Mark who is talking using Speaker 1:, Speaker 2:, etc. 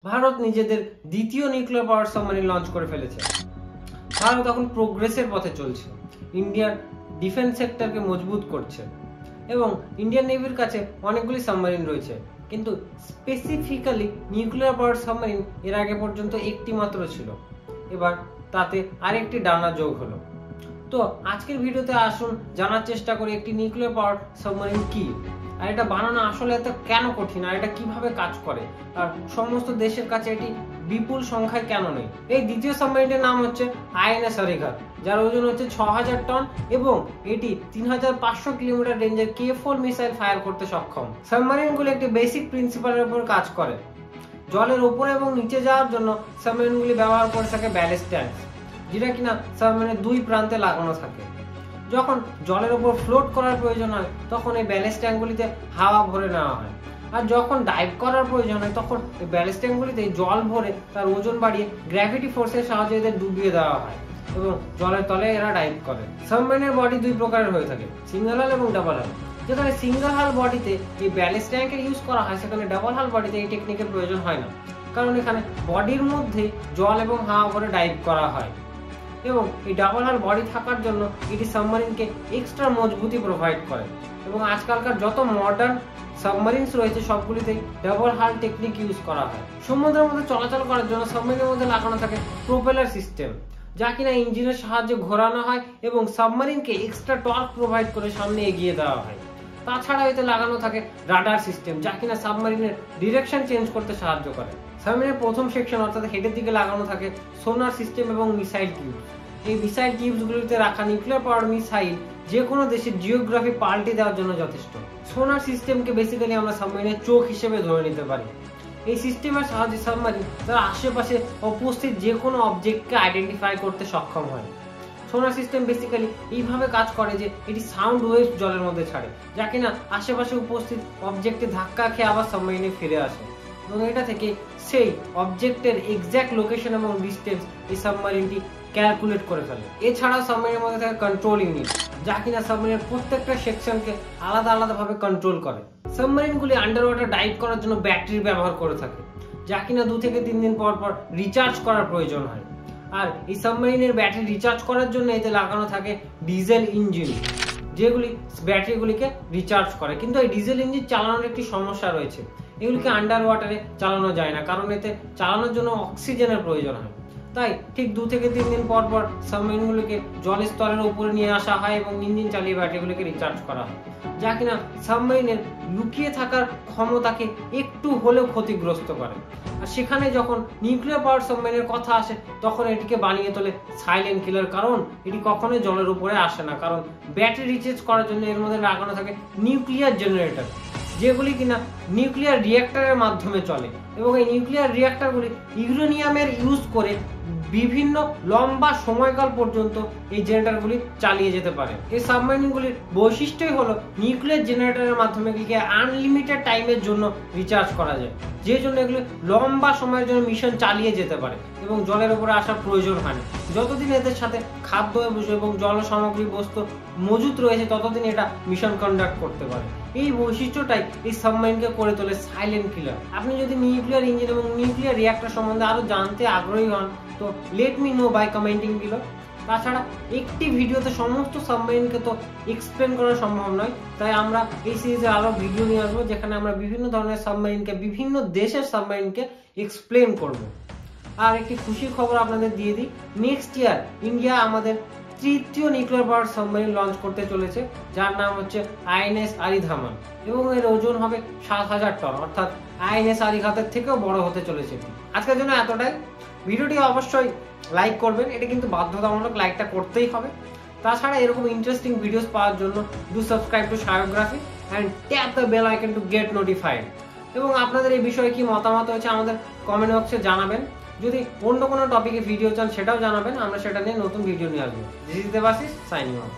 Speaker 1: ভারত নিজেদের দ্বিতীয় nuclear power submarine launch করে ফেলেছে। ভারত এখন প্রোগ্রেসের পথে চলছে, ইন্ডিয়ার ডিফেন্স সেক্টরকে মজবুত করছে এবং ইন্ডিয়ান নেভির কাছে অনেকগুলি সাবমেরিন রয়েছে, কিন্তু স্পেসিফিক্যালি নিউক্লিয়ার পাওয়ার সাবমেরিন এর আগে পর্যন্ত একটি মাত্র ছিল। এবার তাতে আরেকটি ডানা যোগ হলো। তো আজকের ভিডিওতে আসুন জানার চেষ্টা করি একটি নিউক্লিয়ার পাওয়ার সাবমেরিন কি, আর এটা বানানো আসলে এত কেন কঠিন, আর এটা কিভাবে কাজ করে, আর সমস্ত দেশের কাছে এটি বিপুল সংখ্যায় কেন নেই। এই দ্বিতীয় সাবমেরিনের নাম হচ্ছে আইএনএস আরিঘাত, যার ওজন হচ্ছে 6000 টন এবং এটি 3500 কিলোমিটার রেঞ্জের K4 মিসাইল ফায়ার করতে সক্ষম। সাবমেরিনগুলি একটি বেসিক প্রিন্সিপালের উপর কাজ করে। জলের উপরে এবং নিচে যাওয়ার জন্য সাবমেরিনগুলি ব্যবহার করে থাকে ব্যালিস্ট ট্যাঙ্ক, যেটা কিনা সাবমেরিনের দুই প্রান্তে লাগানো থাকে। যখন জলের উপর ফ্লোট করার প্রয়োজন হয় তখন এই ব্যালিস্ট ট্যাঙ্কগুলিতে হাওয়া ভরে নেওয়া হয়, আর যখন ডাইভ করার প্রয়োজন হয় তখন এই ব্যালিস্ট ট্যাঙ্কগুলিতে জল ভরে তার ওজন বাড়িয়ে গ্র্যাভিটি ফোর্সের সাহায্যে এদের ডুবিয়ে দেওয়া হয় এবং জলের তলে এরা ডাইভ করে। সাবমেরিনের বডি দুই প্রকারের হয়ে থাকে, সিঙ্গেল হাল এবং ডাবল হাল। যেখানে সিঙ্গেল হাল বডিতে এই ব্যালিস্ট ট্যাঙ্কের ইউজ করা হয়, সেখানে ডাবল হাল বডিতে এই টেকনিকের প্রয়োজন হয় না, কারণ এখানে বডির মধ্যে জল এবং হাওয়া ভরে ডাইভ করা হয় এবং এই ডাবল হাল বডি থাকার জন্য এটি সাবমেরিনকে এক্সট্রা মজবুতি প্রোভাইড করে। এবং আজকালকার যত মডার্ন সাবমেরিনস রয়েছে সবগুলিতেই ডাবল হাল টেকনিক ইউজ করা হয়। সমুদ্রের মধ্যে চলাচল করার জন্য সাবমেরিনের মধ্যে লাগানো থাকে প্রোপেলার সিস্টেম, যা কিনা ইঞ্জিনের সাহায্যে ঘোরানো হয় এবং সাবমেরিনকে এক্সট্রা টর্ক প্রোভাইড করে সামনে এগিয়ে দেওয়া হয়। তাছাড়া এতে লাগানো থাকে রাডার সিস্টেম, যা কিনা সাবমেরিনের ডিরেকশন চেঞ্জ করতে সাহায্য করে। সাবমেরিনের প্রথম সেকশন অর্থাৎ হেডের দিকে লাগানো থাকে সোনার সিস্টেম এবং মিসাইল টিউব। এই মিসাইল টিউবগুলিতে রাখা নিউক্লিয়ার পাওয়ার মিসাইল যে কোনো দেশের জিওগ্রাফি পাল্টে দেওয়ার জন্য যথেষ্ট। সোনার সিস্টেমকে বেসিক্যালি আমরা সাবমেরিনের চোখ হিসেবে ধরে নিতে পারি। এই সিস্টেমের সাহায্যে সাবমেরিন তার আশেপাশে উপস্থিত যে কোনো অবজেক্টকে আইডেন্টিফাই করতে সক্ষম হয়। সোনার সিস্টেম বেসিক্যালি এইভাবে কাজ করে যে এটি সাউন্ড ওয়েভ জলের মধ্যে ছাড়ে, যা কিনা আশেপাশে উপস্থিত অবজেক্টে ধাক্কা খেয়ে আবার সাবমেরিনে ফিরে আসে এবং এটা থেকে সেই অবজেক্টের এক্সাক্ট লোকেশন এবং ডিস্টেন্স এই সাবমেরিনটি ক্যালকুলেট করে ফেলে। এছাড়াও সাবমেরিনের মধ্যে থাকে কন্ট্রোল ইউনিট, যা কিনা সাবমেরিনের প্রত্যেকটা সেকশনকে আলাদা আলাদাভাবে কন্ট্রোল করে। সাবমেরিনগুলি আন্ডার ওয়াটার ডাইভ করার জন্য ব্যাটারি ব্যবহার করে থাকে, যা কিনা 2 থেকে 3 দিন পর পর রিচার্জ করার প্রয়োজন হয়। আর এই সাবমেরিনের ব্যাটারি রিচার্জ করার জন্য এতে লাগানো থাকে ডিজেল ইঞ্জিন, যেগুলি ব্যাটারিগুলিকে রিচার্জ করে। কিন্তু এই ডিজেল ইঞ্জিন চালানোর একটি সমস্যা রয়েছে, এগুলিকে আন্ডার ওয়াটারে চালানো যায় না, কারণ এতে চালানোর জন্য অক্সিজেনের প্রয়োজন হয়। তাই ঠিক 2 থেকে 3 দিন পর পর সাবমেরিনগুলিকে জলের স্তরের উপরে নিয়ে আসা হয় এবং ইঞ্জিন চালিয়ে ব্যাটারিগুলিকে রিচার্জ করা হয়, যা কিনা সাবমেরিনের লুকিয়ে থাকার ক্ষমতাকে একটু হলেও ক্ষতিগ্রস্ত করে। আর সেখানে যখন নিউক্লিয়ার পাওয়ার সাবমেরিনের কথা আসে তখন এটিকে বানিয়ে তোলে সাইলেন্ট কিলার, কারণ এটি কখনোই জলের উপরে আসে না, কারণ ব্যাটারি রিচার্জ করার জন্য এর মধ্যে লাগানো থাকে নিউক্লিয়ার জেনারেটর, যেগুলি কিনা নিউক্লিয়ার রিঅ্যাক্টরের মাধ্যমে চলে এবং এই নিউক্লিয়ার রিঅ্যাক্টরগুলি ইউরেনিয়ামের ইউজ করে বিভিন্ন লম্বা সময়কাল পর্যন্ত এই জেনারেটরগুলি চালিয়ে যেতে পারে। এই সাবমেরিনগুলির বৈশিষ্ট্যই হলো নিউক্লিয়ার জেনারেটরের মাধ্যমে এগুলিকে আনলিমিটেড টাইমের জন্য রিচার্জ করা যায়, যে জন্য এগুলি লম্বা সময়ের জন্য মিশন চালিয়ে যেতে পারে এবং জলের উপরে আসার প্রয়োজন হয় না। যতদিন এদের সাথে খাদ্য এবং জল সামগ্রী বস্তু মজুত রয়েছে ততদিন এটা মিশন কন্ডাক্ট করতে পারে। এই বৈশিষ্ট্যটাই এই সাবমেরিনকে করে তোলে সাইলেন্ট কিলার। আপনি যদি নিউক্লিয়ার ইঞ্জিন এবং নিউক্লিয়ার রিঅ্যাক্টর সম্বন্ধে আরো জানতে আগ্রহী হন তো let me know by commenting below. তাছাড়া একটি ভিডিওতে সমস্ত সাবমেরিনকে তো এক্সপ্লেন করা সম্ভব নয়, তাই আমরা এই সিরিজে আরো ভিডিও নিয়ে আসবো যেখানে আমরা বিভিন্ন ধরনের সাবমেরিনকে, বিভিন্ন দেশের সাবমেরিনকে এক্সপ্লেন করব। আর একটি খুশির খবর আপনাদের দিয়ে দিই, নেক্সট ইয়ার ইন্ডিয়া আমাদের তৃতীয় নিউক্লিয়ার পাওয়ার সাবমেরিন লঞ্চ করতে চলেছে, যার নাম হচ্ছে আইএনএস আরিধামান এবং এর ওজন হবে 7000 টন, অর্থাৎ আইএনএস আরিঘাতের থেকেও বড় হতে চলেছে। আজকের জন্য এতটাই। ভিডিওটি অবশ্যই লাইক করবেন, এটা কিন্তু বাধ্যতামূলক, লাইকটা করতেই হবে। তাছাড়া এরকম ইন্টারেস্টিং ভিডিওস পাওয়ার জন্য do subscribe to Psyography and tap the bell icon to get notified. এবং আপনাদের এই বিষয়ে কি মতামত হয়েছে আমাদের কমেন্ট বক্সে জানাবেন। যদি অন্য কোনো টপিকে ভিডিও চান সেটাও জানাবেন, আমরা সেটা নিয়ে নতুন ভিডিও নিয়ে আসবো। This is Debashis signing off.